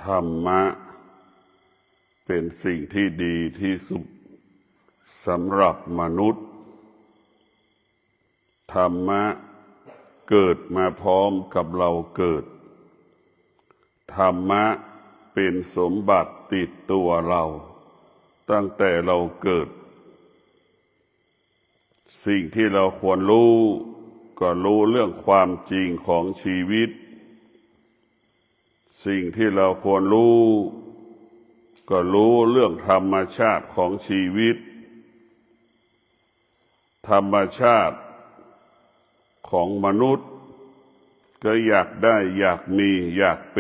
ธรรมะเป็นสิ่งที่ดีที่สุดสำหรับมนุษย์ธรรมะเกิดมาพร้อมกับเราเกิดธรรมะเป็นสมบัติติดตัวเราตั้งแต่เราเกิดสิ่งที่เราควรรู้ก็รู้เรื่องความจริงของชีวิตสิ่งที่เราควรรู้ก็รู้เรื่องธรรมชาติของชีวิตธรรมชาติของมนุษย์ก็อยากได้อยากมีอยากเ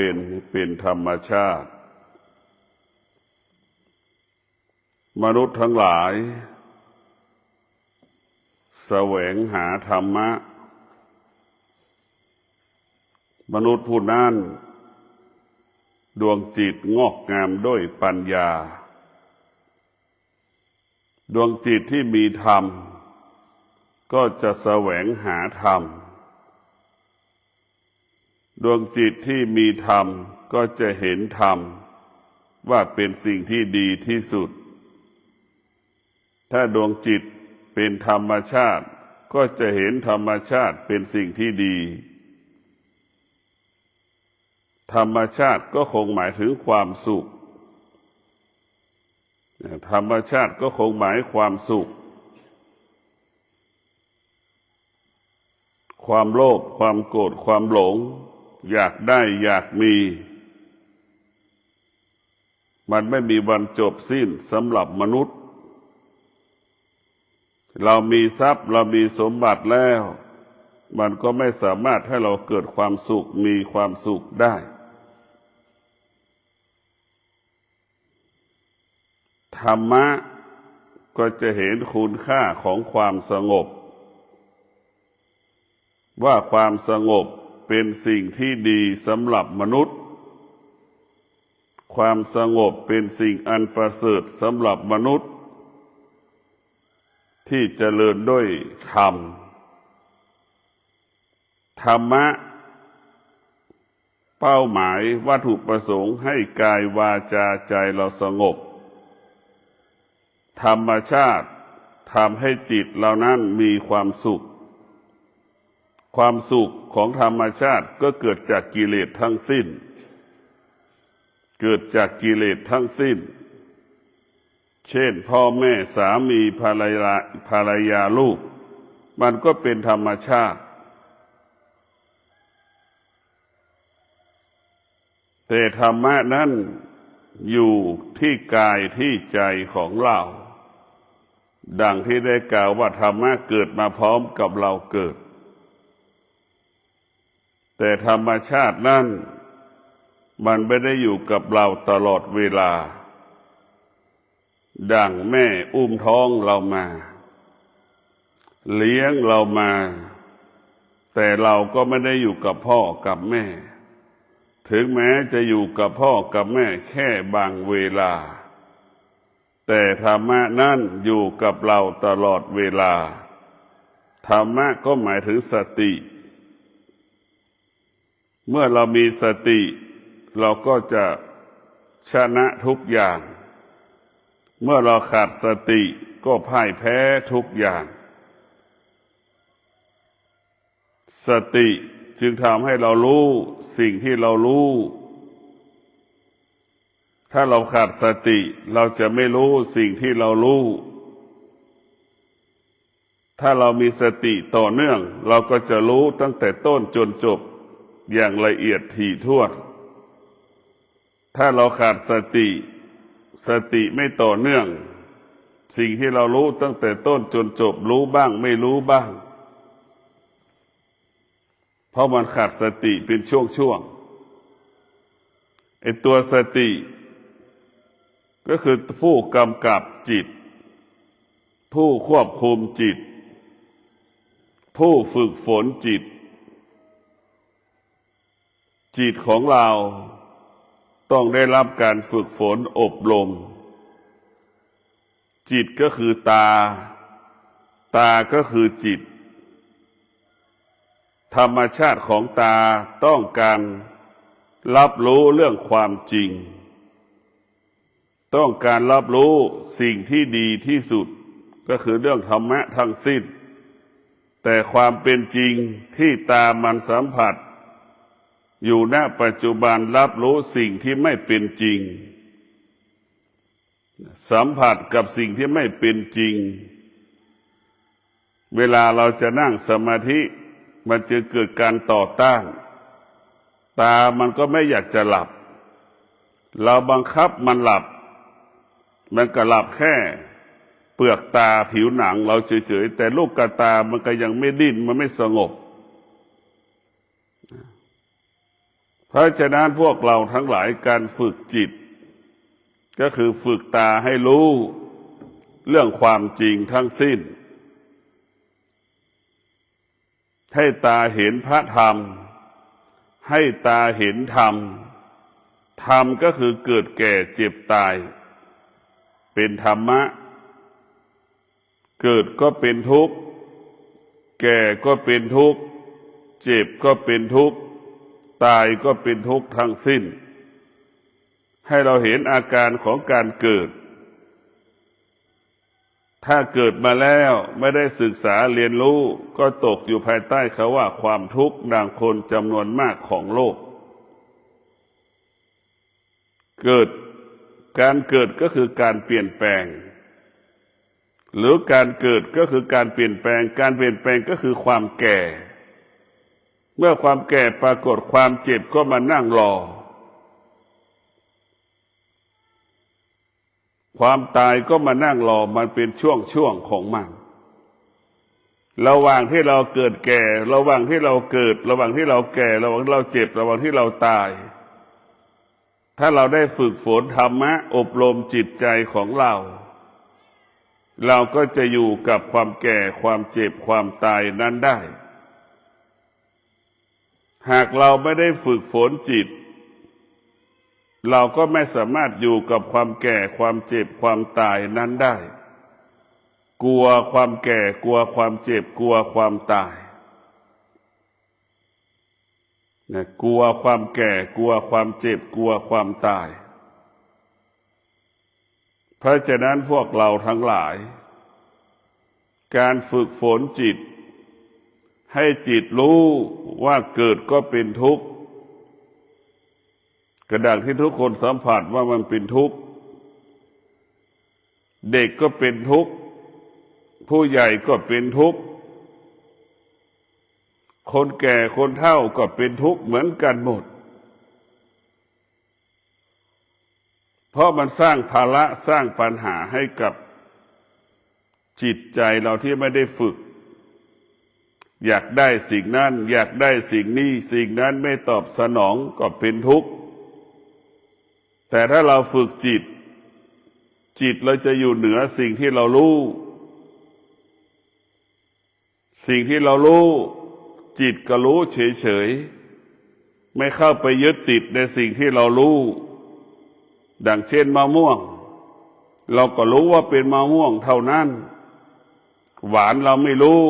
ป็นธรรมชาติมนุษย์ทั้งหลายแสวงหาธรรมะมนุษย์ผู้นั้นดวงจิตงอกงามด้วยปัญญาดวงจิตที่มีธรรมก็จะแสวงหาธรรมดวงจิตที่มีธรรมก็จะเห็นธรรมว่าเป็นสิ่งที่ดีที่สุดถ้าดวงจิตเป็นธรรมชาติก็จะเห็นธรรมชาติเป็นสิ่งที่ดีธรรมชาติก็คงหมายถึงความสุขธรรมชาติก็คงหมายความสุขความโลภความโกรธความหลงอยากได้อยากมีมันไม่มีวันจบสิ้นสำหรับมนุษย์เรามีทรัพย์เรามีสมบัติแล้วมันก็ไม่สามารถให้เราเกิดความสุขมีความสุขได้ธรรมะก็จะเห็นคุณค่าของความสงบว่าความสงบเป็นสิ่งที่ดีสำหรับมนุษย์ความสงบเป็นสิ่งอันประเสริฐสำหรับมนุษย์ที่เจริญด้วยธรรมธรรมะเป้าหมายวัตถุประสงค์ให้กายวาจาใจเราสงบธรรมชาติทำให้จิตเรานั้นมีความสุขความสุขของธรรมชาติก็เกิดจากกิเลสทั้งสิ้นเกิดจากกิเลสทั้งสิ้นเช่นพ่อแม่สามีภรรยาลูกมันก็เป็นธรรมชาติแต่ธรรมะนั้นอยู่ที่กายที่ใจของเราดังที่ได้กล่าวว่าธรรมะเกิดมาพร้อมกับเราเกิดแต่ธรรมชาตินั้นมันไม่ได้อยู่กับเราตลอดเวลาดังแม่อุ้มท้องเรามาเลี้ยงเรามาแต่เราก็ไม่ได้อยู่กับพ่อกับแม่ถึงแม้จะอยู่กับพ่อกับแม่แค่บางเวลาแต่ธรรมะนั้นอยู่กับเราตลอดเวลาธรรมะก็หมายถึงสติเมื่อเรามีสติเราก็จะชนะทุกอย่างเมื่อเราขาดสติก็พ่ายแพ้ทุกอย่างสติจึงทำให้เรารู้สิ่งที่เรารู้ถ้าเราขาดสติเราจะไม่รู้สิ่งที่เรารู้ถ้าเรามีสติต่อเนื่องเราก็จะรู้ตั้งแต่ต้นจนจบอย่างละเอียดถี่ถ้วนถ้าเราขาดสติไม่ต่อเนื่องสิ่งที่เรารู้ตั้งแต่ต้นจนจบรู้บ้างไม่รู้บ้างเพราะมันขาดสติเป็นช่วงไอ้ตัวสติก็คือผู้กำกับจิตผู้ควบคุมจิตผู้ฝึกฝนจิตของเราต้องได้รับการฝึกฝนอบรมจิตก็คือตาก็คือจิตธรรมชาติของตาต้องการ รับรู้เรื่องความจริงต้องการรับรู้สิ่งที่ดีที่สุดก็คือเรื่องธรรมะทั้งสิ้นแต่ความเป็นจริงที่ตามันสัมผัสอยู่ณปัจจุบันรับรู้สิ่งที่ไม่เป็นจริงสัมผัสกับสิ่งที่ไม่เป็นจริงเวลาเราจะนั่งสมาธิมันจะเกิดการต่อต้านตามันก็ไม่อยากจะหลับเราบังคับมันหลับมันก็หลับแค่เปลือกตาผิวหนังเราเฉยๆแต่ลูกกระตามันก็ยังไม่ดิ้นมันไม่สงบเพราะฉะนั้นพวกเราทั้งหลายการฝึกจิตก็คือฝึกตาให้รู้เรื่องความจริงทั้งสิ้นให้ตาเห็นพระธรรมให้ตาเห็นธรรมธรรมก็คือเกิดแก่เจ็บตายเป็นธรรมะเกิดก็เป็นทุกข์แก่ก็เป็นทุกข์เจ็บก็เป็นทุกข์ตายก็เป็นทุกข์ทั้งสิ้นให้เราเห็นอาการของการเกิดถ้าเกิดมาแล้วไม่ได้ศึกษาเรียนรู้ก็ตกอยู่ภายใต้คำว่าความทุกข์ดังคนจำนวนมากของโลกการเกิดก็คือการเปลี่ยนแปลงหรือการเกิดก็คือการเปลี่ยนแปลงการเปลี่ยนแปลงก็คือความแก่เมื่อความแก่ปรากฏความเจ็บก็มานั่งรอความตายก็มานั่งรอมันเป็นช่วงของมันระหว่างที่เราเกิดแก่ระหว่างที่เราเกิดระหว่างที่เราแก่ระหว่างที่เราเจ็บระหว่างที่เราตายถ้าเราได้ฝึกฝนธรรมะอบรมจิตใจของเราก็จะอยู่กับความแก่ความเจ็บความตายนั้นได้หากเราไม่ได้ฝึกฝนจิตเราก็ไม่สามารถอยู่กับความแก่ความเจ็บความตายนั้นได้กลัวความแก่กลัวความเจ็บกลัวความตายกลัวความแก่กลัวความเจ็บกลัวความตายเพราะฉะนั้นพวกเราทั้งหลายการฝึกฝนจิตให้จิตรู้ว่าเกิดก็เป็นทุกข์กระดังที่ทุกคนสัมผัสว่ามันเป็นทุกข์เด็กก็เป็นทุกข์ผู้ใหญ่ก็เป็นทุกข์คนแก่คนเฒ่าก็เป็นทุกข์เหมือนกันหมดเพราะมันสร้างภาระสร้างปัญหาให้กับจิตใจเราที่ไม่ได้ฝึกอยากได้สิ่งนั้นอยากได้สิ่งนี้สิ่งนั้นไม่ตอบสนองก็เป็นทุกข์แต่ถ้าเราฝึกจิตเราจะอยู่เหนือสิ่งที่เรารู้สิ่งที่เรารู้จิตก็รู้เฉยๆไม่เข้าไปยึดติดในสิ่งที่เรารู้ดังเช่นมะม่วงเราก็รู้ว่าเป็นมะม่วงเท่านั้นหวานเราไม่รู้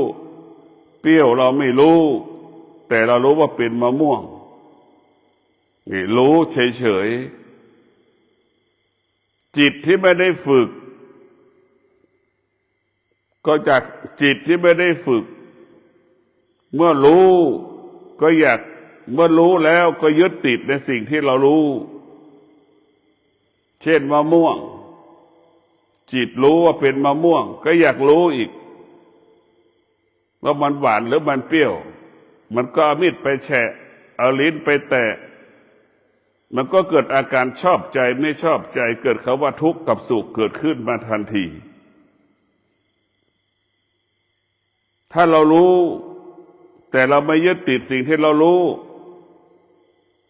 เปรี้ยวเราไม่รู้แต่เรารู้ว่าเป็นมะม่วงนี่รู้เฉยๆจิตที่ไม่ได้ฝึกก็จากจิตที่ไม่ได้ฝึกเมื่อรู้ก็อยากเมื่อรู้แล้วก็ยึดติดในสิ่งที่เรารู้เช่นมะม่วงจิตรู้ว่าเป็นมะม่วงก็อยากรู้อีกว่ามันหวานหรือมันเปรี้ยวมันก็เอามีดไปแฉะเอาลิ้นไปแตะมันก็เกิดอาการชอบใจไม่ชอบใจเกิดคำว่าทุกข์กับสุขเกิดขึ้นมาทันทีถ้าเรารู้แต่เราไม่ยึดติดสิ่งที่เรารู้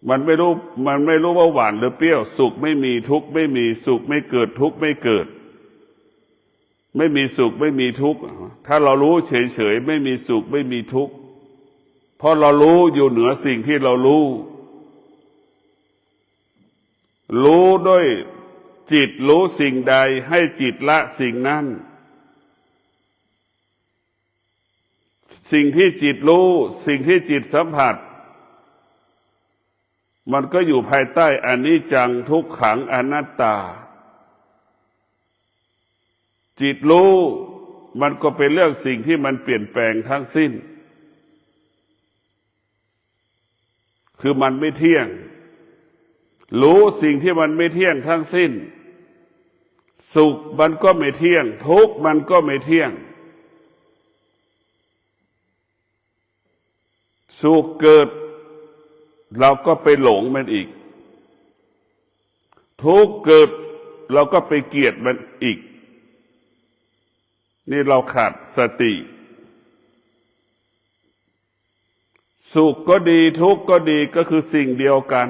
มันไม่รู้ว่าหวานหรือเปรี้ยวสุขไม่มีทุกข์ไม่มีสุขไม่เกิดทุกข์ไม่เกิดไม่มีสุขไม่มีทุกข์ถ้าเรารู้เฉยๆไม่มีสุขไม่มีทุกข์เพราะเรารู้อยู่เหนือสิ่งที่เรารู้ด้วยจิตรู้สิ่งใดให้จิตละสิ่งนั้นสิ่งที่จิตรู้สิ่งที่จิตสัมผัส มันก็อยู่ภายใต้อนิจจังทุกขังอนัตตาจิตรู้มันก็เป็นเรื่องสิ่งที่มันเปลี่ยนแปลงทั้งสิ้นคือมันไม่เที่ยงรู้สิ่งที่มันไม่เที่ยงทั้งสิ้นสุขมันก็ไม่เที่ยงทุกข์มันก็ไม่เที่ยงสุขเกิดเราก็ไปหลงมันอีกทุกข์เกิดเราก็ไปเกลียดมันอีกนี่เราขาดสติสุขก็ดีทุกข์ก็ดีก็คือสิ่งเดียวกัน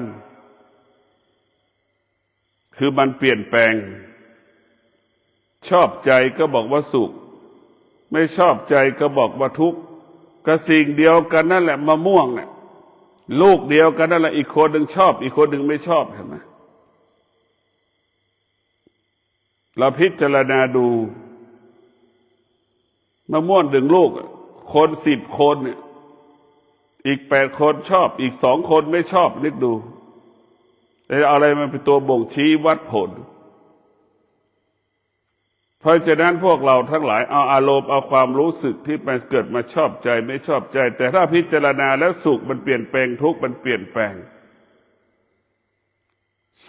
คือมันเปลี่ยนแปลงชอบใจก็บอกว่าสุขไม่ชอบใจก็บอกว่าทุกข์ก็สิ่งเดียวกันนั่นแหละมะม่วงเนี่ยลูกเดียวกันนั่นแหละอีกคนหนึ่งชอบอีกคนหนึ่งไม่ชอบเห็นไหมเราพิจารณาดูมะม่วง1 ลูกคน10 คนเนี่ยอีก8 คนชอบอีก2 คนไม่ชอบนึกดูแต่อะไรมันเป็นตัวบ่งชี้วัดผลเพราะฉะนั้นพวกเราทั้งหลายเอาอารมณ์เอาความรู้สึกที่มันเกิดมาชอบใจไม่ชอบใจแต่ถ้าพิจารณาแล้วสุขมันเปลี่ยนแปลงทุกข์มันเปลี่ยนแปลง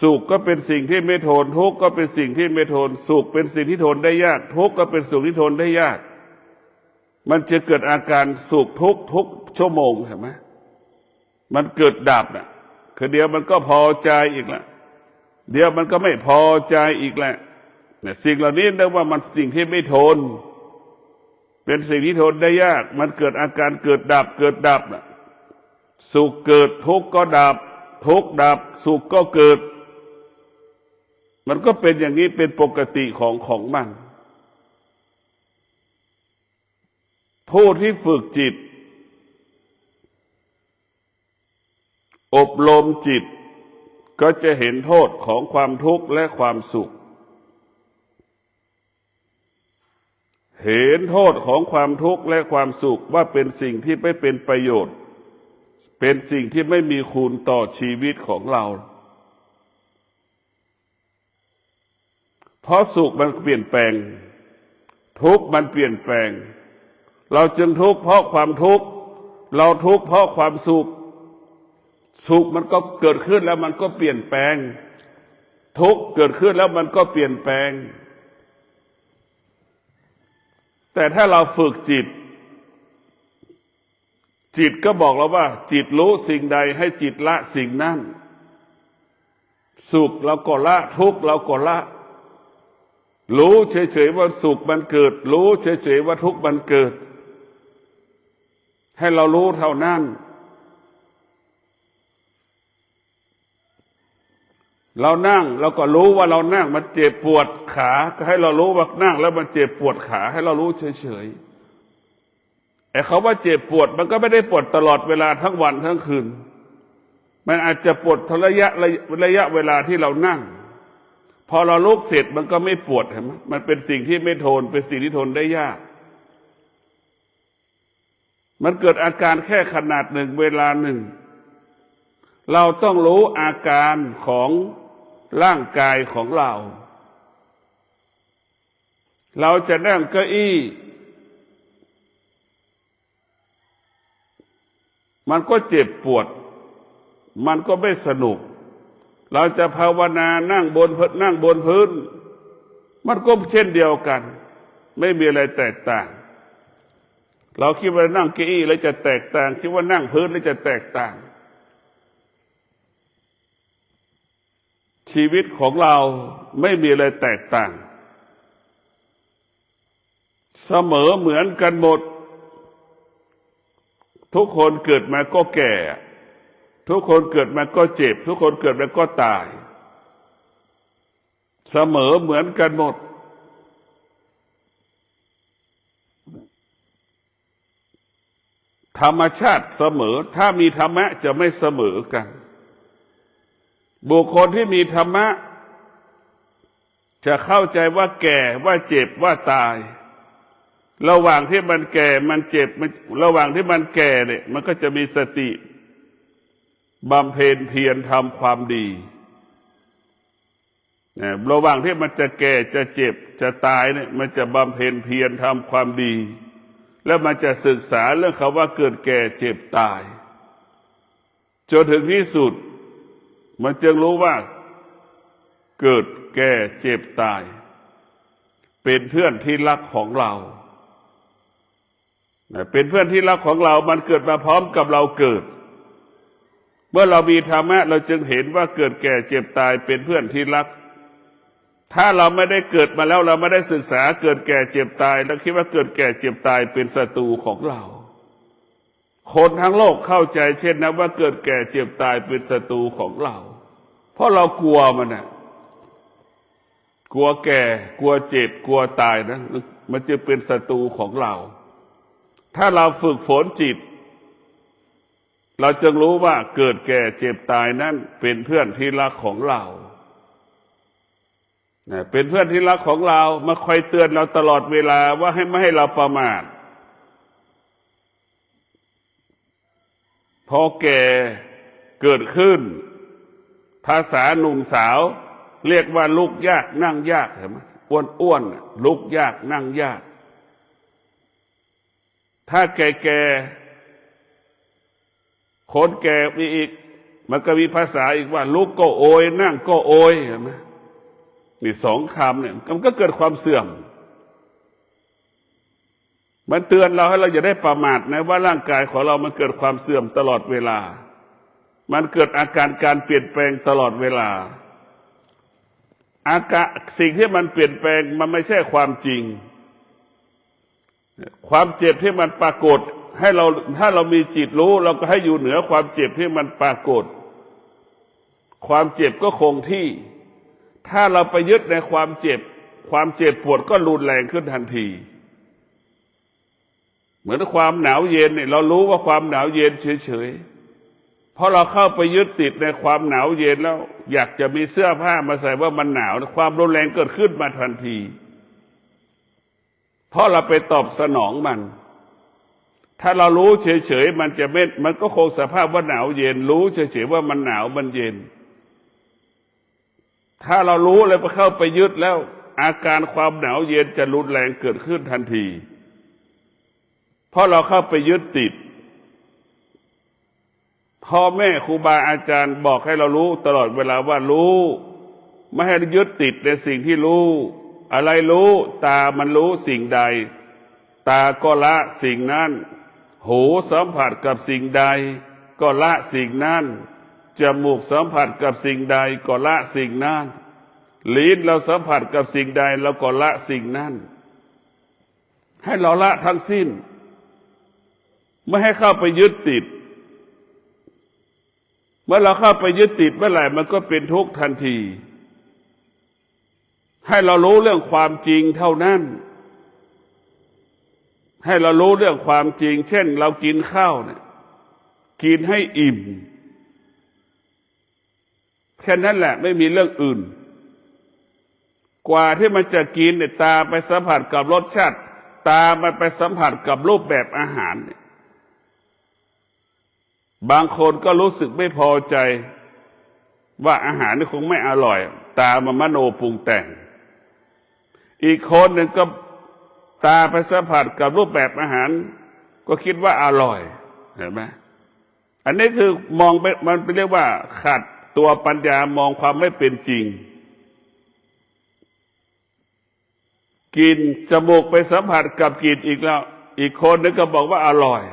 สุขก็เป็นสิ่งที่ไม่ทนทุกข์ก็เป็นสิ่งที่ไม่ทนสุขเป็นสิ่งที่ทนได้ยากทุกข์ก็เป็นสิ่งที่ทนได้ยากมันจะเกิดอาการสุขทุกข์ทุกชั่วโมงเห็นไหมมันเกิดดับน่ะคือเดี๋ยวมันก็พอใจอีกละเดี๋ยวมันก็ไม่พอใจอีกแหละเนี่ยสิ่งเหล่านี้เรียกว่ามันสิ่งที่ไม่ทนเป็นสิ่งที่ทนได้ยากมันเกิดอาการเกิดดับเกิดดับน่ะสุขเกิดทุกข์ก็ดับทุกข์ดับสุขก็เกิดมันก็เป็นอย่างนี้เป็นปกติของมันผู้ที่ฝึกจิตอบรมจิตก็จะเห็นโทษของความทุกข์และความสุขเห็นโทษของความทุกข์และความสุขว่าเป็นสิ่งที่ไม่เป็นประโยชน์เป็นสิ่งที่ไม่มีคุณต่อชีวิตของเราเพราะสุขมันเปลี่ยนแปลงทุกข์มันเปลี่ยนแปลงเราจึงทุกข์เพราะความทุกข์เราทุกข์เพราะความสุขสุขมันก็เกิดขึ้นแล้วมันก็เปลี่ยนแปลงทุกข์เกิดขึ้นแล้วมันก็เปลี่ยนแปลงแต่ถ้าเราฝึกจิตจิตก็บอกเราว่าจิตรู้สิ่งใดให้จิตละสิ่งนั้นสุขเราก็ละทุกข์เราก็ละรู้เฉยๆว่าสุขมันเกิดรู้เฉยๆว่าทุกข์มันเกิดให้เรารู้เท่านั้นเรานั่งเราก็รู้ว่าเรานั่งมันเจ็บปวดขาก็ให้เรารู้ว่านั่งแล้วมันเจ็บปวดขาให้เรารู้เฉยๆแต่เขาว่าเจ็บปวดมันก็ไม่ได้ปวดตลอดเวลาทั้งวันทั้งคืนมันอาจจะปวดระยะเวลาที่เรานั่งพอเราลุกเสร็จมันก็ไม่ปวดเห็นไหมมันเป็นสิ่งที่ไม่ทนเป็นสิ่งที่ทนได้ยากมันเกิดอาการแค่ขนาดหนึ่งเวลาหนึ่งเราต้องรู้อาการของร่างกายของเราเราจะนั่งเก้าอี้มันก็เจ็บปวดมันก็ไม่สนุกเราจะภาวนานั่งบนพื้นมันก็เช่นเดียวกันไม่มีอะไรแตกต่างเราคิดว่านั่งเก้าอี้แล้วจะแตกต่างคิดว่านั่งพื้นแล้วจะแตกต่างชีวิตของเราไม่มีอะไรแตกต่างเสมอเหมือนกันหมดทุกคนเกิดมาก็แก่ทุกคนเกิดมาก็เจ็บทุกคนเกิดมาก็ตายเสมอเหมือนกันหมดธรรมชาติเสมอถ้ามีธรรมะจะไม่เสมอกันบุคคลที่มีธรรมะจะเข้าใจว่าแก่ว่าเจ็บว่าตายระหว่างที่มันแก่มันเจ็บระหว่างที่มันแก่เนี่ยมันก็จะมีสติ บำเพ็ญเพียรทำความดีระหว่างที่มันจะแก่จะเจ็บจะตายเนี่ยมันจะบำเพ็ญเพียรทำความดีแล้วมันจะศึกษาเรื่องคำว่าเกิดแก่เจ็บตายจนถึงที่สุดมันจึงรู้ว่าเกิดแก่เจ็บตายเป็นเพื่อนที่รักของเราเป็นเพื่อนที่รักของเรามันเกิดมาพร้อมกับเราเกิดเมื่อเรามีธรรมะเราจึงเห็นว่าเกิดแก่เจ็บตายเป็นเพื่อนที่รักถ้าเราไม่ได้เกิดมาแล้วเราไม่ได้ศึกษาเกิดแก่เจ็บตายแล้วคิดว่าเกิดแก่เจ็บตายเป็นศัตรูของเราคนทั้งโลกเข้าใจเช่นนั้นว่าเกิดแก่เจ็บตายเป็นศัตรูของเราเพราะเรากลัวมันน่ะกลัวแก่กลัวเจ็บกลัวตายนะมันจะเป็นศัตรูของเราถ้าเราฝึกฝนจิตเราจึงรู้ว่าเกิดแก่เจ็บตายนั้นเป็นเพื่อนที่รักของเราเป็นเพื่อนที่รักของเรามาคอยเตือนเราตลอดเวลาว่าไม่ให้เราประมาทพอแก่เกิดขึ้นภาษาหนุ่มสาวเรียกว่าลุกยากนั่งยากเห็นไหมอ้วนลุกยากนั่งยากถ้าแก่คนแก่มีอีกมันก็มีภาษาอีกว่าลุกก็โอยนั่งก็โอยเห็นไหมนี่สองคำเนี่ยมันก็เกิดความเสื่อมมันเตือนเราให้เราอย่าได้ประมาทนะว่าร่างกายของเรามันเกิดความเสื่อมตลอดเวลามันเกิดอาการเปลี่ยนแปลงตลอดเวลาสิ่งที่มันเปลี่ยนแปลงมันไม่ใช่ความจริงความเจ็บที่มันปรากฏให้เราถ้าเรามีจิตรู้เราก็ให้อยู่เหนือความเจ็บที่มันปรากฏความเจ็บก็คงที่ถ้าเราไปยึดในความเจ็บปวดก็รุนแรงขึ้นทันทีเหมือนความหนาวเย็นเนี่ยเรารู้ว่าความหนาวเย็นเฉยๆเพราะเราเข้าไปยึดติดในความหนาวเย็นแล้วอยากจะมีเสื้อผ้ามาใส่ว่ามันหนาวความรุนแรงเกิดขึ้นมาทันทีเพราะเราไปตอบสนองมันถ้าเรารู้เฉยๆมันก็คงสภาพว่าหนาวเย็นรู้เฉยๆว่ามันหนาวมันเย็นถ้าเรารู้แล้วไปเข้าไปยึดแล้วอาการความหนาวเย็นจะรุนแรงเกิดขึ้นทันทีเพราะเราเข้าไปยึดติดพ่อแม่ครูบาอาจารย์บอกให้เรารู้ตลอดเวลาว่ารู้ไม่ให้ยึดติดในสิ่งที่รู้อะไรรู้ตามันรู้สิ่งใดตาก็ละสิ่งนั้นหูสัมผัสกับสิ่งใดก็ละสิ่งนั้นจมูกสัมผัสกับสิ่งใดก็ละสิ่งนั้นลิ้นเราสัมผัสกับสิ่งใดเราก็ละสิ่งนั้นให้เราละทั้งสิ้นไม่ให้เข้าไปยึดติดเมื่อเราเข้าไปยึดติดเมื่อไหร่มันก็เป็นทุกข์ทันทีให้เรารู้เรื่องความจริงเท่านั้นให้เรารู้เรื่องความจริงเช่นเรากินข้าวเนี่ยกินให้อิ่มแค่นั้นแหละไม่มีเรื่องอื่นกว่าที่มันจะกินเนี่ยตาไปสัมผัสกับรสชาติตามันไปสัมผัสกับรูปแบบอาหารเนี่ยบางคนก็รู้สึกไม่พอใจว่าอาหารนี่คงไม่อร่อยตามันมโนปรุงแต่งอีกคนหนึ่งก็ตาไปสัมผัสกับรูปแบบอาหารก็คิดว่าอร่อยเห็นไหมอันนี้คือมองไปมันเรียกว่าขัดตัวปัญญามองความไม่เป็นจริงกินจมูกไปสัมผัสกับกลิ่นอีกแล้วอีกคนนึงก็บอกว่าอร่อย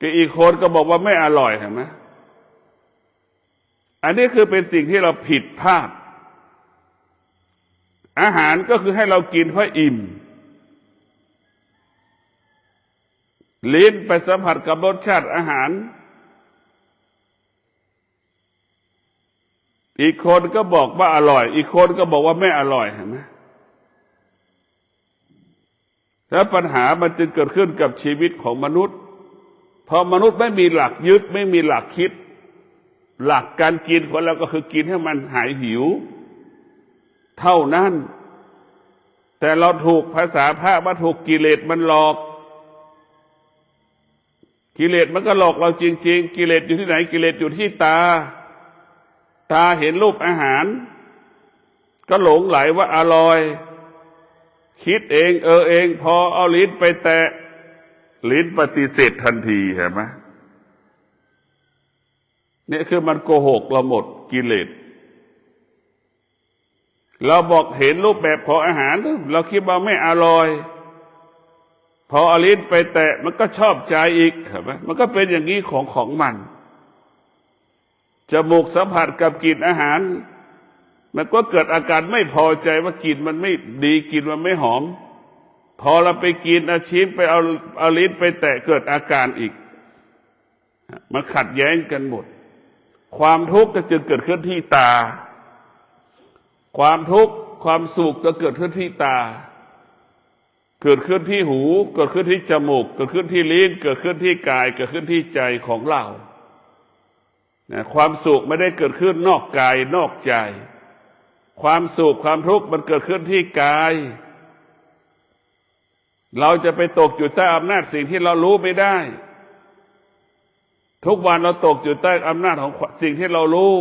ก็อีกคนก็บอกว่าไม่อร่อยเห็นไหมอันนี้คือเป็นสิ่งที่เราผิดพลาดอาหารก็คือให้เรากินเพื่ออิ่มลิ้นไปสัมผัสกับรสชาติอาหารอีกคนก็บอกว่าอร่อยอีกคนก็บอกว่าไม่อร่อยเห็นไหมแล้วปัญหามันจึงเกิดขึ้นกับชีวิตของมนุษย์พอมนุษย์ไม่มีหลักยึดไม่มีหลักคิดหลักการกินของเราก็คือกินให้มันหายหิวเท่านั้นแต่เราถูกภาษาพระว่าถูกกิเลสมันหลอก กิเลสมันก็หลอกเราจริงๆกิเลสอยู่ที่ไหนกิเลสอยู่ที่ตาเห็นรูปอาหารก็หลงไหลว่าอร่อยคิดเองเองพอเอาลิ้นไปแตะลิ้นปฏิเสธทันทีเห็นไหมเนี่ยคือมันโกหกเราหมดกิเลสเราบอกเห็นรูปแบบของอาหารเราคิดว่าไม่อร่อยพอเอาลิ้นไปแตะมันก็ชอบใจอีกเห็นไหมมันก็เป็นอย่างนี้ของมันจมูกสัมผัสกับกลิ่นอาหารมันก็เกิดอาการไม่พอใจว่ากลิ่นมันไม่ดีกลิ่นมันไม่หอมพอเราไปกินอาชีพไปเอาลิ้นไปแตะเกิดอาการอีกมันขัดแย้งกันหมดความทุกข์ก็จึงเกิดขึ้นที่ตาความทุกข์ความสุขก็เกิดขึ้นที่ตาเกิดขึ้นที่หูเกิดขึ้นที่จมูกเกิดขึ้นที่ลิ้นเกิดขึ้นที่กายเกิดขึ้นที่ใจของเราความสุขไม่ได้เกิดขึ้นนอกกายนอกใจความสุขความทุกข์มันเกิดขึ้นที่กายเราจะไปตกอยู่ใต้อำนาจสิ่งที่เรารู้ไม่ได้ทุกวันเราตกอยู่ใต้อำนาจของสิ่งที่เรารู้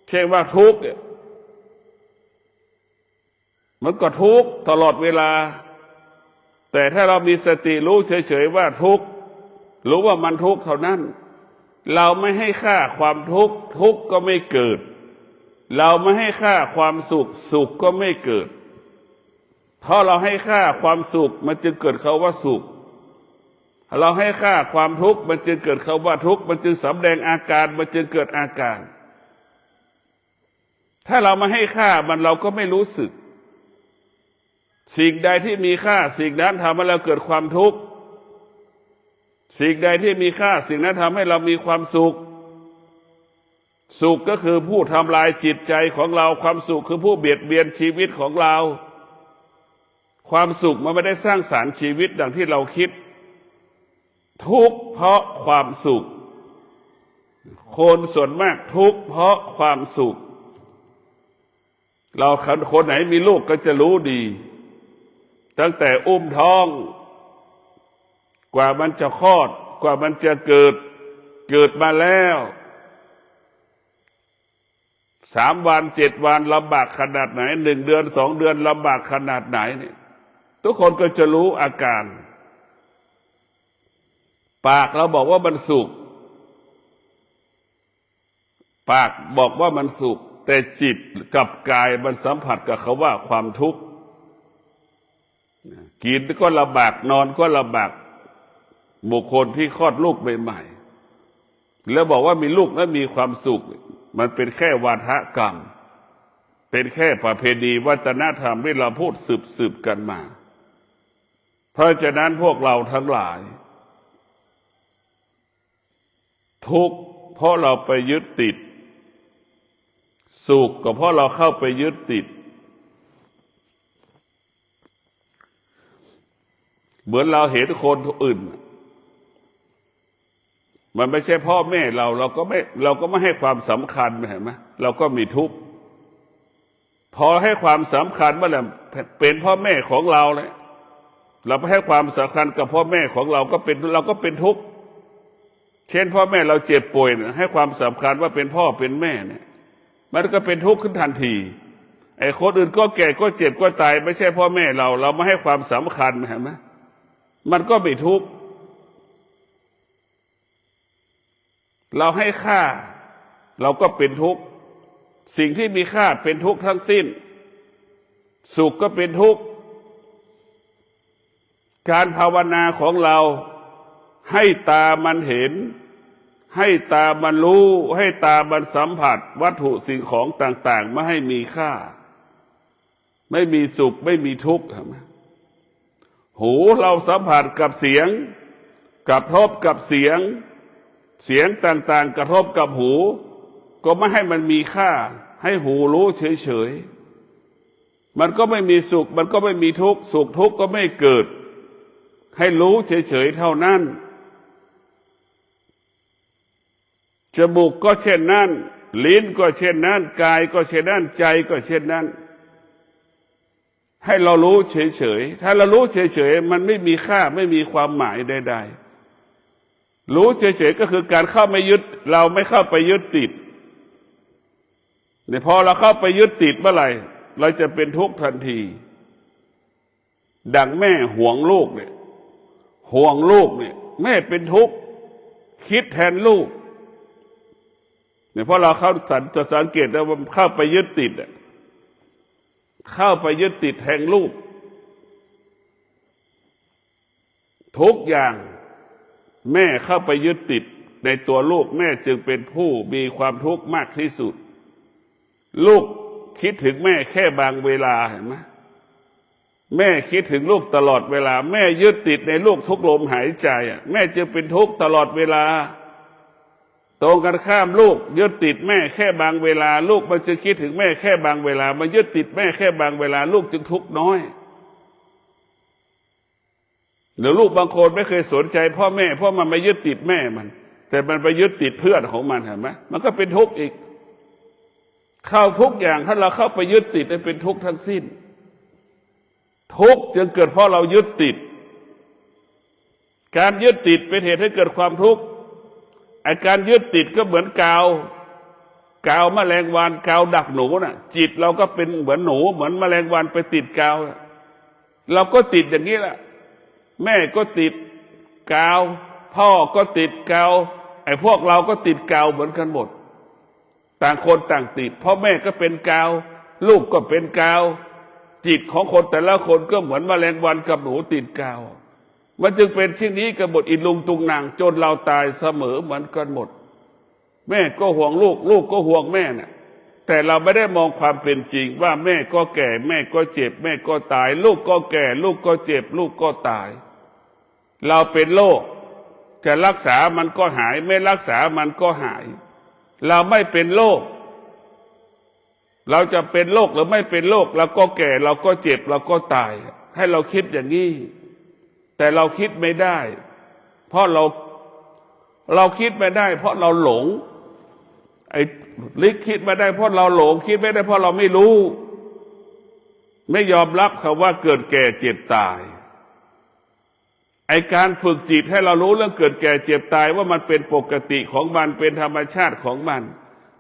เช่นว่าทุกข์มันก็ทุกข์ตลอดเวลาแต่ถ้าเรามีสติรู้เฉยๆว่าทุกข์รู้ว่ามันทุกข์เท่านั้นเราไม่ให้ค่าความทุกข์ทุกข์ก็ไม่เกิดเราไม่ให้ค่าความสุขสุขก็ไม่เกิดเพราะเราให้ค่าความสุขมันจึงเกิดคำว่าสุขเราให้ค่าความทุกข์มันจึงเกิดคำว่าทุกข์มันจึงสำแดงอาการมันจึงเกิดอาการถ้าเราไม่ให้ค่ามันเราก็ไม่รู้สึกสิ่งใดที่มีค่าสิ่งนั้นทำให้เราเกิดความทุกข์สิ่งใดที่มีค่าสิ่งนั้นทำให้เรามีความสุขสุขก็คือผู้ทำลายจิตใจของเราความสุขคือผู้เบียดเบียนชีวิตของเราความสุขมันไม่ได้สร้างสรรค์ชีวิตดังที่เราคิดทุกข์เพราะความสุขคนส่วนมากทุกข์เพราะความสุขเราคนไหนมีลูกก็จะรู้ดีตั้งแต่อุ้มท้องกว่ามันจะคลอดกว่ามันจะเกิดมาแล้ว3 วัน7 วันลำบากขนาดไหน1 เดือน2 เดือนลำบากขนาดไหนเนี่ยทุกคนก็จะรู้อาการปากเราบอกว่ามันสุขปากบอกว่ามันสุขแต่จิตกับกายมันสัมผัสกับคำว่าความทุกข์กินก็ลำบากนอนก็ลำบากบุคคลที่คลอดลูกใหม่ๆแล้วบอกว่ามีลูกแล้วมีความสุขมันเป็นแค่วาทกรรมเป็นแค่ประเพณีวัฒนธรรมที่เราพูดสืบกันมาเพราะฉะนั้นพวกเราทั้งหลายทุกข์เพราะเราไปยึดติดสุขก็เพราะเราเข้าไปยึดติดเหมือนเราเห็นคนอื่นมันไม่ใช่พ่อแม่เราก็ไม่ให้ความสำคัญเห็นไหมเราก็มีทุกข์พอให้ความสำคัญเมื่อไหร่เป็นพ่อแม่ของเราเลยเราไปให้ความสำคัญกับพ่อแม่ของเราก็เป็นทุกข์เช่นพ่อแม่เราเจ็บป่วยให้ความสำคัญว่าเป็นพ่อเป็นแม่เนี่ยมันก็เป็นทุกข์ขึ้นทันทีไอ้คนอื่นก็แก่ก็เจ็บก็ตายไม่ใช่พ่อแม่เราไม่ให้ความสำคัญเห็นไหมมันก็ไม่ทุกข์เราให้ค่าเราก็เป็นทุกข์สิ่งที่มีค่าเป็นทุกข์ทั้งสิ้นสุขก็เป็นทุกข์การภาวนาของเราให้ตามันเห็นให้ตามันรู้ให้ตามันสัมผัสวัตถุสิ่งของต่างๆไม่ให้มีค่าไม่มีสุขไม่มีทุกข์หูเราสัมผัสกับเสียงกระทบกับเสียงต่างๆกระทบกับหูก็ไม่ให้มันมีค่าให้หูรู้เฉยๆมันก็ไม่มีสุขมันก็ไม่มีทุกข์สุขทุกข์ก็ไม่เกิดให้รู้เฉยๆเท่านั้นจมูกก็เช่นนั้นลิ้นก็เช่นนั้นกายก็เช่นนั้นใจก็เช่นนั้นให้เรารู้เฉยๆถ้าเรารู้เฉยๆมันไม่มีค่าไม่มีความหมายใด รู้เฉยๆก็คือการเข้าไม่ยึดเราไม่เข้าไปยึดติดเนี่ยพอเราเข้าไปยึดติดเมื่อไหร่เราจะเป็นทุกข์ทันทีดังแม่ห่วงลูกเนี่ยห่วงลูกเนี่ยแม่เป็นทุกข์คิดแทนลูกเนี่ยเพราะเราเข้าสังเกตแล้วว่าเข้าไปยึดติดเข้าไปยึดติดแทนลูกทุกอย่างแม่เข้าไปยึดติดในตัวลูกแม่จึงเป็นผู้มีความทุกข์มากที่สุดลูกคิดถึงแม่แค่บางเวลาเห็นไหมแม่คิดถึงลูกตลอดเวลาแม่ยึดติดในลูกทุกลมหายใจแม่จึงเป็นทุกข์ตลอดเวลาตรงกันข้ามลูกยึดติดแม่แค่บางเวลาลูกมันจะคิดถึงแม่แค่บางเวลามันยึดติดแม่แค่บางเวลาลูกจึงทุกข์น้อยหรือลูกบางคนไม่เคยสนใจพ่อแม่เพราะมันไม่ยึดติดแม่มันแต่มันไปยึดติดเพื่อนของมันเห็นไหมมันก็เป็นทุกข์อีกเข้าทุกอย่างถ้าเราเข้าไปยึดติดเป็นทุกข์ทั้งสิ้นทุกข์จึงเกิดเพราะเรายึดติดการยึดติดเป็นเหตุให้เกิดความทุกข์อาการยึดติดก็เหมือนกาวแมลงวันกาวดักหนูน่ะจิตเราก็เป็นเหมือนหนูเหมือนแมลงวันไปติดกาวเราก็ติดอย่างนี้แหละแม่ก็ติดกาวพ่อก็ติดกาวไอ้พวกเราก็ติดกาวเหมือนกันหมดต่างคนต่างติดพ่อแม่ก็เป็นกาวลูกก็เป็นกาวจิตของคนแต่ละคนก็เหมือนแมลงวันกับหนูติดกาวมันจึงเป็นเช่นนี้กับหมดอิลุงตุงนางจนเราตายเสมอเหมือนกันหมดแม่ก็ห่วงลูกลูกก็ห่วงแม่น่ะแต่เราไม่ได้มองความเป็นจริงว่าแม่ก็แก่แม่ก็เจ็บแม่ก็ตายลูกก็แก่ลูกก็เจ็บลูกก็ตายเราเป็นโรคจะรักษามันก็หายไม่รักษามันก็หายเราไม่เป็นโรคเราจะเป็นโรคหรือไม่เป็นโรคเราก็แก่เราก็เจ็บเราก็ตายให้เราคิดอย่างนี้แต่เราคิดไม่ได้เพราะเราคิดไม่ได้เพราะเราหลงไอ้ลิกคิดไม่ได้เพราะเราหลงคิดไม่ได้เพราะเราไม่รู้ไม่ยอมรับคำว่าเกิดแก่เจ็บตายไอ้การฝึกจิตให้เรารู้เรื่องเกิดแก่เจ็บตายว่ามันเป็นปกติของมันเป็นธรรมชาติของมัน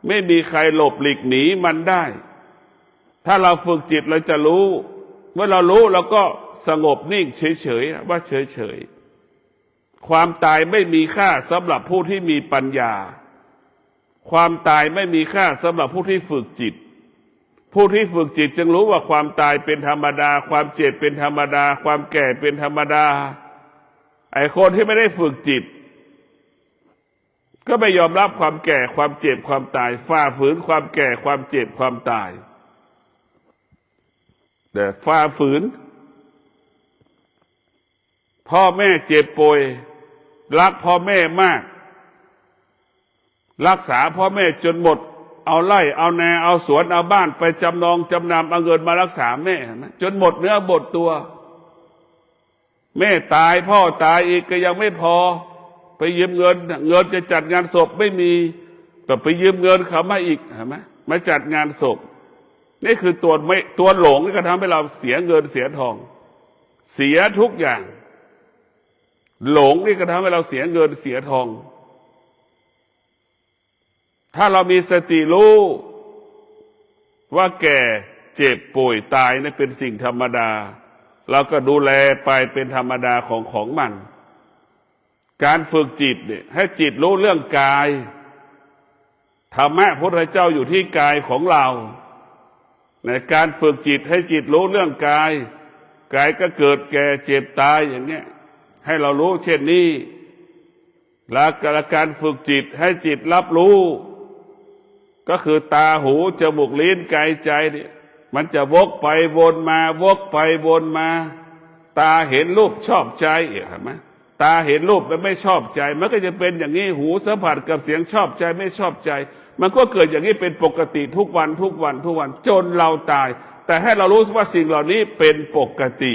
ไม่มีใครหลบหลีกหนีมันได้ถ้าเราฝึกจิตเราจะรู้เมื่อเรารู้เราก็สงบนิ่งเฉยๆว่าเฉยๆความตายไม่มีค่าสำหรับผู้ที่มีปัญญาความตายไม่มีค่าสำหรับผู้ที่ฝึกจิตผู้ที่ฝึกจิตจึงรู้ว่าความตายเป็นธรรมดาความเจ็บเป็นธรรมดาความแก่เป็นธรรมดาไอ้คนที่ไม่ได้ฝึกจิตก็ไม่ยอมรับความแก่ความเจ็บความตายฝ่าฝืนความแก่ความเจ็บความตายแต่ฝ่าฝืนพ่อแม่เจ็บป่วยรักพ่อแม่มากรักษาพ่อแม่จนหมดเอาไร่เอานาเอาสวนเอาบ้านไปจำนองจำนำเอาเงินมารักษาแม่จนหมดเนื้อหมดตัวแม่ตายพ่อตายอีกก็ยังไม่พอไปยืมเงินจะจัดงานศพไม่มีก็ไปยืมเงินเขามาอีกเห็นไหมมาจัดงานศพนี่คือตัวหลงที่ทำให้เราเสียเงินเสียทองเสียทุกอย่างหลงนี่ก็ทำให้เราเสียเงินเสียทองถ้าเรามีสติรู้ว่าแก่เจ็บป่วยตายนี่เป็นสิ่งธรรมดาเราก็ดูแลไปเป็นธรรมดาของมันการฝึกจิตเนี่ยให้จิตรู้เรื่องกายธรรมะพระพุทธเจ้าอยู่ที่กายของเราในการฝึกจิตให้จิตรู้เรื่องกายก็เกิดแก่เจ็บตายอย่างเงี้ยให้เรารู้เช่นนี้และการฝึกจิตให้จิตรับรู้ก็คือตาหูจมูกลิ้นกายใจเนี่ยมันจะวกไปวนมาวกไปวนมาตาเห็นรูปชอบใจเห็นไหมตาเห็นรูปแล้วไม่ชอบใจมันก็จะเป็นอย่างนี้หูสัมผัสกับเสียงชอบใจไม่ชอบใจมันก็เกิดอย่างนี้เป็นปกติทุกวันจนเราตายแต่ให้เรารู้ว่าสิ่งเหล่านี้เป็นปกติ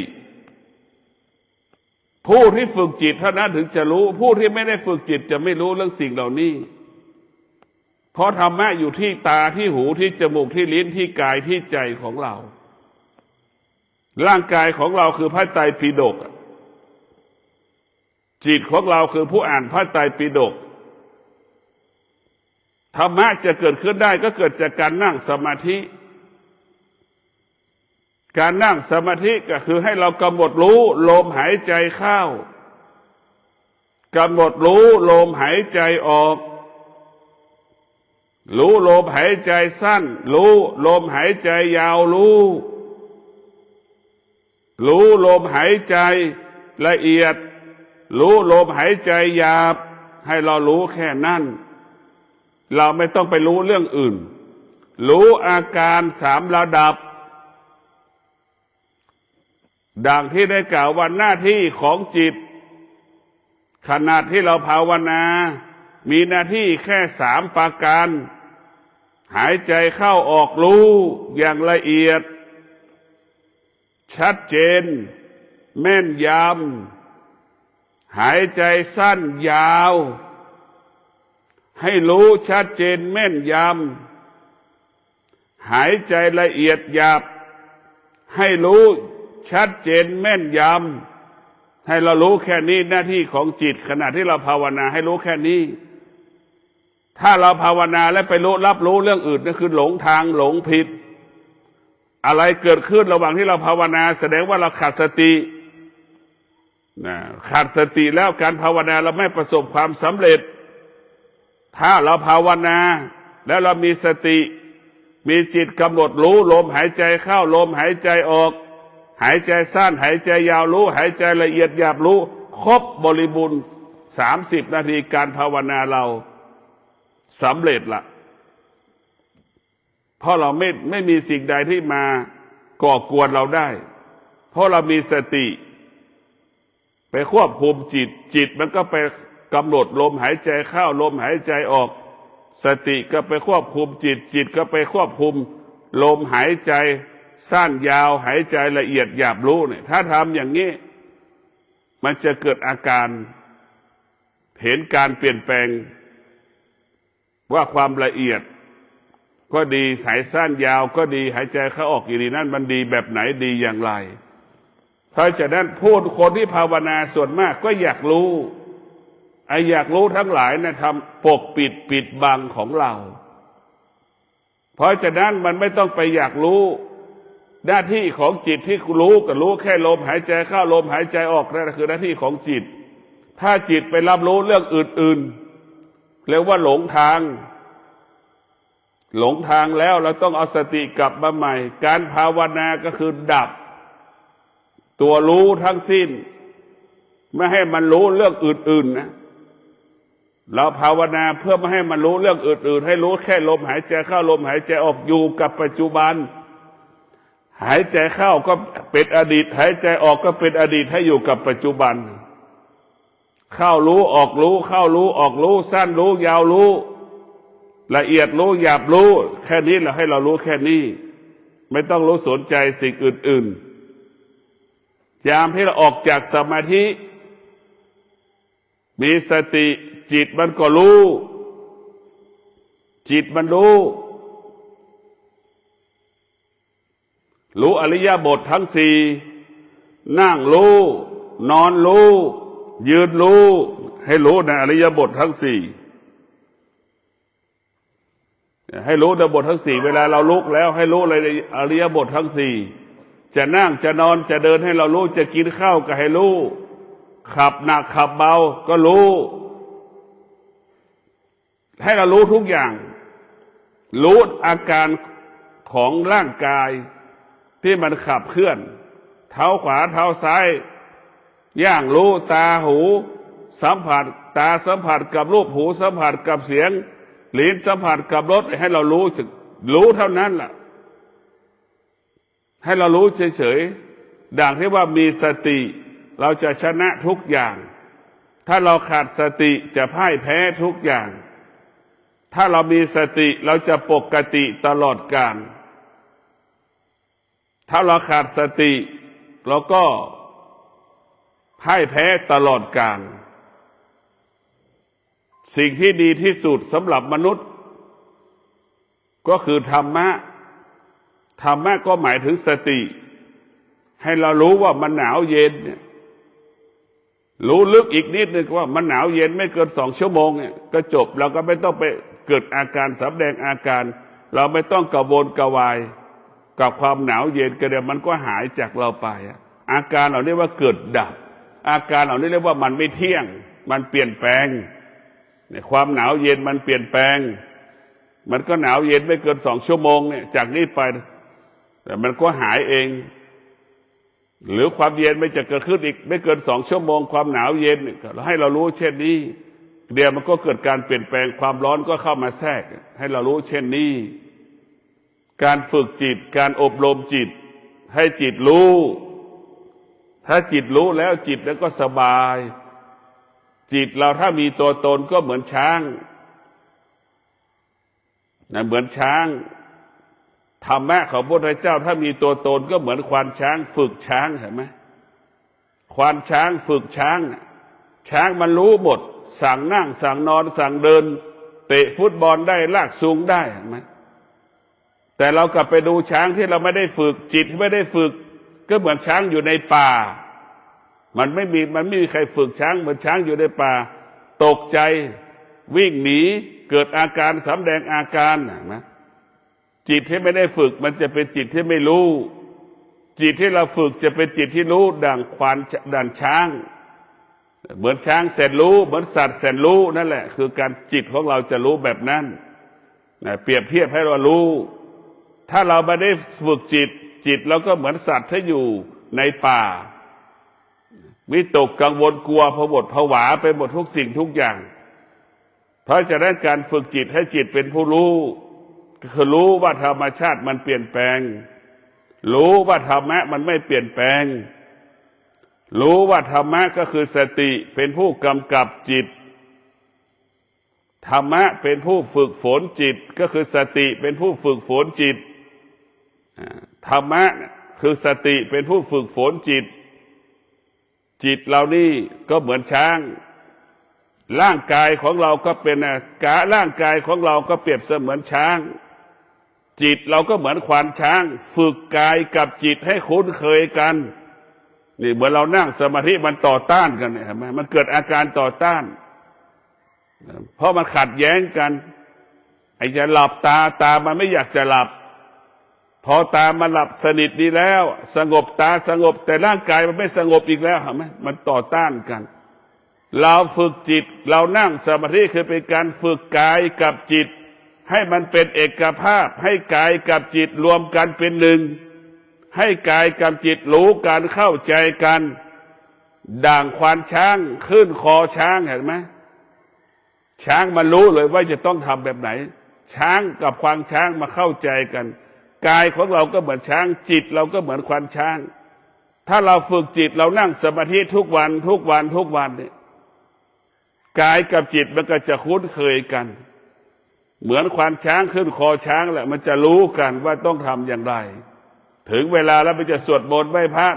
ผู้ที่ฝึกจิตเท่านั้นถึงจะรู้ผู้ที่ไม่ได้ฝึกจิตจะไม่รู้เรื่องสิ่งเหล่านี้เพราะธรรมะอยู่ที่ตาที่หูที่จมูกที่ลิ้นที่กายที่ใจของเราร่างกายของเราคือพระไตรปิฎก จิตของเราคือผู้อ่านพระไตรปิฎกธรรมะจะเกิดขึ้นได้ก็เกิดจากการนั่งสมาธิการนั่งสมาธิก็คือให้เรากำหนดรู้ลมหายใจเข้ากำหนดรู้ลมหายใจออกรู้ลมหายใจสั้นรู้ลมหายใจยาวรู้ลมหายใจละเอียดรู้ลมหายใจหยาบให้เรารู้แค่นั้นเราไม่ต้องไปรู้เรื่องอื่นรู้อาการ3ระดับดังที่ได้กล่าวว่าหน้าที่ของจิตขณะที่เราภาวนามีหน้าที่แค่3ประการหายใจเข้าออกรู้อย่างละเอียดชัดเจนแม่นยำหายใจสั้นยาวให้รู้ชัดเจนแม่นยำหายใจละเอียดหยาบให้รู้ชัดเจนแม่นยำให้เรารู้แค่นี้หน้าที่ของจิตขณะที่เราภาวนาให้รู้แค่นี้ถ้าเราภาวนาและไปรับรู้เรื่องอื่นนั่นคือหลงทางหลงผิดอะไรเกิดขึ้นระหว่างที่เราภาวนาแสดงว่าเราขาดสติขาดสติแล้วการภาวนาเราไม่ประสบความสำเร็จถ้าเราภาวนาแล้วเรามีสติมีจิตกำหนดรู้ลมหายใจเข้าลมหายใจออกหายใจสั้นหายใจยาวรู้หายใจละเอียดหยาบรู้ครบบริบูรณ์30 นาทีการภาวนาเราสำเร็จละเพราะเราไม่มีสิ่งใดที่มาก่อกวนเราได้เพราะเรามีสติไปควบคุมจิตมันก็ไปกำหนดลมหายใจเข้าลมหายใจออกสติก็ไปควบคุมจิตก็ไปควบคุมลมหายใจสั้นยาวหายใจละเอียดหยาบรู้เนี่ยถ้าทำอย่างนี้มันจะเกิดอาการเห็นการเปลี่ยนแปลงว่าความละเอียดก็ดีสายสั้นยาวก็ดีหายใจเข้าออกอย่างนี้นั่นมันดีแบบไหนดีอย่างไรเพราะฉะนั้นคนที่ภาวนาส่วนมากก็อยากรู้อยากรู้ทั้งหลายนะทำปกปิดบังของเราเพราะฉะนั้นมันไม่ต้องไปอยากรู้หน้าที่ของจิตที่รู้ก็รู้แค่ลมหายใจเข้าลมหายใจออกนั่นคือหน้าที่ของจิตถ้าจิตไปรับรู้เรื่องอื่นๆเรียกว่าหลงทางแล้วเราต้องเอาสติกลับมาใหม่การภาวนาก็คือดับตัวรู้ทั้งสิ้นไม่ให้มันรู้เรื่องอื่นๆนะเราภาวนาเพื่อไม่ให้มันรู้เรื่องอื่นๆให้รู้แค่ลมหายใจเข้าลมหายใจออกอยู่กับปัจจุบันหายใจเข้าก็เป็นอดีตหายใจออกก็เป็นอดีตให้อยู่กับปัจจุบันเข้ารู้ออกรู้เข้ารู้ออกรู้สั้นรู้ยาวรู้ละเอียดรู้หยาบรู้แค่นี้เราให้เรารู้แค่นี้ไม่ต้องรู้สนใจสิ่งอื่นๆยามที่เราออกจากสมาธิมีสติจิตมันก็รู้จิตมันรู้อริยบททั้ง4นั่งรู้นอนรู้ยืนรู้ให้รู้ในอริยบททั้ง4ให้รู้ในบททั้ง4เวลาเราลุกแล้วให้รู้ในอริยบททั้ง4จะนั่งจะนอนจะเดินให้เรารู้จะกินข้าวก็ให้รู้ขับหนักขับเบาก็รู้ให้เรารู้ทุกอย่างรู้อาการของร่างกายที่มันขับเคลื่อนเท้าขวาเท้าซ้ายย่างรู้ตาหูสัมผัสตาสัมผัสกับรูปหูสัมผัสกับเสียงลิ้นสัมผัสกับรสให้เรารู้เท่านั้นล่ะให้เรารู้เฉยๆดังที่ว่ามีสติเราจะชนะทุกอย่างถ้าเราขาดสติจะพ่ายแพ้ทุกอย่างถ้าเรามีสติเราจะปกติตลอดกาลถ้าเราขาดสติเราก็พ่ายแพ้ตลอดกาลสิ่งที่ดีที่สุดสำหรับมนุษย์ก็คือธรรมะก็หมายถึงสติให้เรารู้ว่ามันหนาวเย็นเนี่ย รู้ลึกอีกนิดนึงว่ามันหนาวเย็นไม่เกิน2 ชั่วโมงเนี่ยก็จบเราก็ไม่ต้องไปเกิดอาการสำแดงอาการเราไม่ต้องกระวนกระวายกับความหนาวเย็นก็เดี๋ยวมันก็หายจากเราไปอาการเหล่านี้ว่าเกิดดับอาการเหล่านี้เรียกว่ามันไม่เที่ยงมันเปลี่ยนแปลงเนี่ยความหนาวเย็นมันเปลี่ยนแปลงมันก็หนาวเย็นไม่เกิน2 ชั่วโมงเนี่ยจากนี้ไปแต่มันก็หายเองหรือความเย็นไม่จะเกิดขึ้นอีกไม่เกิน2 ชั่วโมงความหนาวเย็นเราให้เรารู้เช่นนี้เดี๋ยวมันก็เกิดการเปลี่ยนแปลงความร้อนก็เข้ามาแทรกให้เรารู้เช่นนี้การฝึกจิตการอบรมจิตให้จิตรู้ถ้าจิตรู้แล้วจิตแล้วก็สบายจิตเราถ้ามีตัวตนก็เหมือนช้างนะเหมือนช้างธรรมะของพระพุทธเจ้าถ้ามีตัวตนก็เหมือนควานช้างฝึกช้างเห็นไหมควานช้างฝึกช้างช้างมันรู้หมดสั่งนั่งสั่งนอนสั่งเดินเตะฟุตบอลได้ลากสูงได้เห็นไหมแต่เรากลับไปดูช้างที่เราไม่ได้ฝึกจิตไม่ได้ฝึกก็เหมือนช้างอยู่ในป่ามันไม่มีใครฝึกช้างเหมือนช้างอยู่ในป่าตกใจวิ่งหนีเกิดอาการสำแดงอาการนะจิตที่ไม่ได้ฝึกมันจะเป็นจิตที่ไม่รู้จิตที่เราฝึกจะเป็นจิตที่รู้ดังควานดังช้างเหมือนช้างแสนรู้เหมือนสัตว์แสนรู้นั่นแหละคือการจิตของเราจะรู้แบบนั้นเปรียบเทียบให้เรารู้ถ้าเราไม่ได้ฝึกจิตเราก็เหมือนสัตว์ที่อยู่ในป่าวิตกกังวลกลัวผวาผวาไปหมดทุกสิ่งทุกอย่างเพราะฉะนั้นการฝึกจิตให้จิตเป็นผู้รู้คือรู้ว่าธรรมชาติมันเปลี่ยนแปลงรู้ว่าธรรมะมันไม่เปลี่ยนแปลงรู้ว่าธรรมะก็คือสติเป็นผู้กำกับจิตธรรมะเป็นผู้ฝึกฝนจิตก็คือสติเป็นผู้ฝึกฝนจิตธรรมะคือสติเป็นผู้ฝึกฝนจิตจิตเรานี่ก็เหมือนช้างร่างกายของเราก็เป็นร่างกายของเราก็เปรียบเสมือนช้างจิตเราก็เหมือนควานช้างฝึกกายกับจิตให้คุ้นเคยกันนี่เหมือนเรานั่งสมาธิมันต่อต้านกันเห็นไหมมันเกิดอาการต่อต้านเพราะมันขัดแย้งกันไอ้จะหลับตามันไม่อยากจะหลับพอตามันหลับสนิทดีแล้วสงบตาสงบแต่ร่างกายมันไม่สงบอีกแล้วเห็นไหมมันต่อต้านกันเราฝึกจิตเรานั่งสมาธิคือเป็นการฝึกกายกับจิตให้มันเป็นเอกภาพให้กายกับจิตรวมกันเป็นหนึ่งให้กายกับจิตรู้การเข้าใจกันด่างควานช้างขึ้นคอช้างเห็นไหมช้างมันรู้เลยว่าจะต้องทำแบบไหนช้างกับควานช้างมาเข้าใจกันกายของเราก็เหมือนช้างจิตเราก็เหมือนควานช้างถ้าเราฝึกจิตเรานั่งสมาธิทุกวันเนี่ยกายกับจิตมันก็จะคุ้นเคยกันเหมือนควานช้างขึ้นคอช้างแหละมันจะรู้กันว่าต้องทำอย่างไรถึงเวลาแล้วมันจะสวดมนต์ไหว้พระ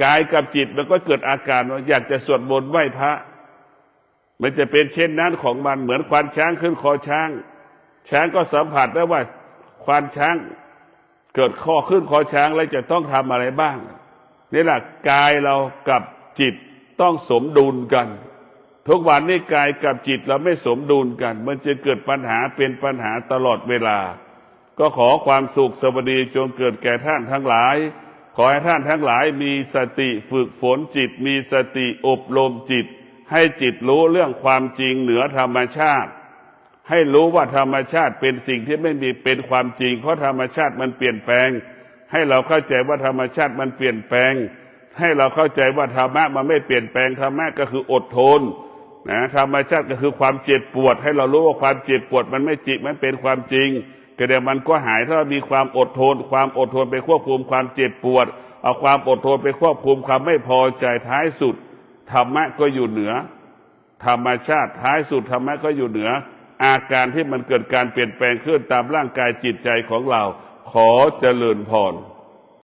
กายกับจิตมันก็เกิดอาการว่าอยากจะสวดมนต์ไหว้พระมันจะเป็นเช่นนั้นของมันเหมือนควานช้างขึ้นคอช้างช้างก็สัมผัสได้ว่าควานช้างเกิดคอขึ้นคอช้างแล้วจะต้องทำอะไรบ้างนี่แหละกายเรากับจิตต้องสมดุลกันทุกวันนี้กายกับจิตเราไม่สมดุลกันมันจะเกิดปัญหาเป็นปัญหาตลอดเวลาก็ขอความสุขสวัสดีจงเกิดแก่ท่านทั้งหลายขอให้ท่านทั้งหลายมีสติฝึกฝนจิตมีสติอบรมจิตให้จิตรู้เรื่องความจริงเหนือธรรมชาติให้รู้ว่าธรรมชาติเป็นสิ่งที่ไม่มีเป็นความจริงเพราะธรรมชาติมันเปลี่ยนแปลงให้เราเข้าใจว่าธรรมชาติมันเปลี่ยนแปลงให้เราเข้าใจว่าธรรมะมันไม่เปลี่ยนแปลงธรรมะก็คืออดทนนะธรรมชาติก็คือความเจ็บปวดให้เรารู้ว่าความเจ็บปวดมันไม่จิตมันเป็นความจริงแต่เดี๋ยวมันก็หายถ้าเรามีความอดทนความอดทนไปควบคุมความเจ็บปวดเอาความอดทนไปควบคุมความไม่พอใจท้ายสุดธรรมะก็อยู่เหนือธรรมชาติท้ายสุดธรรมะก็อยู่เหนืออาการที่มันเกิดการเปลี่ยนแปลงขึ้นตามร่างกายจิตใจของเราขอเจริญพร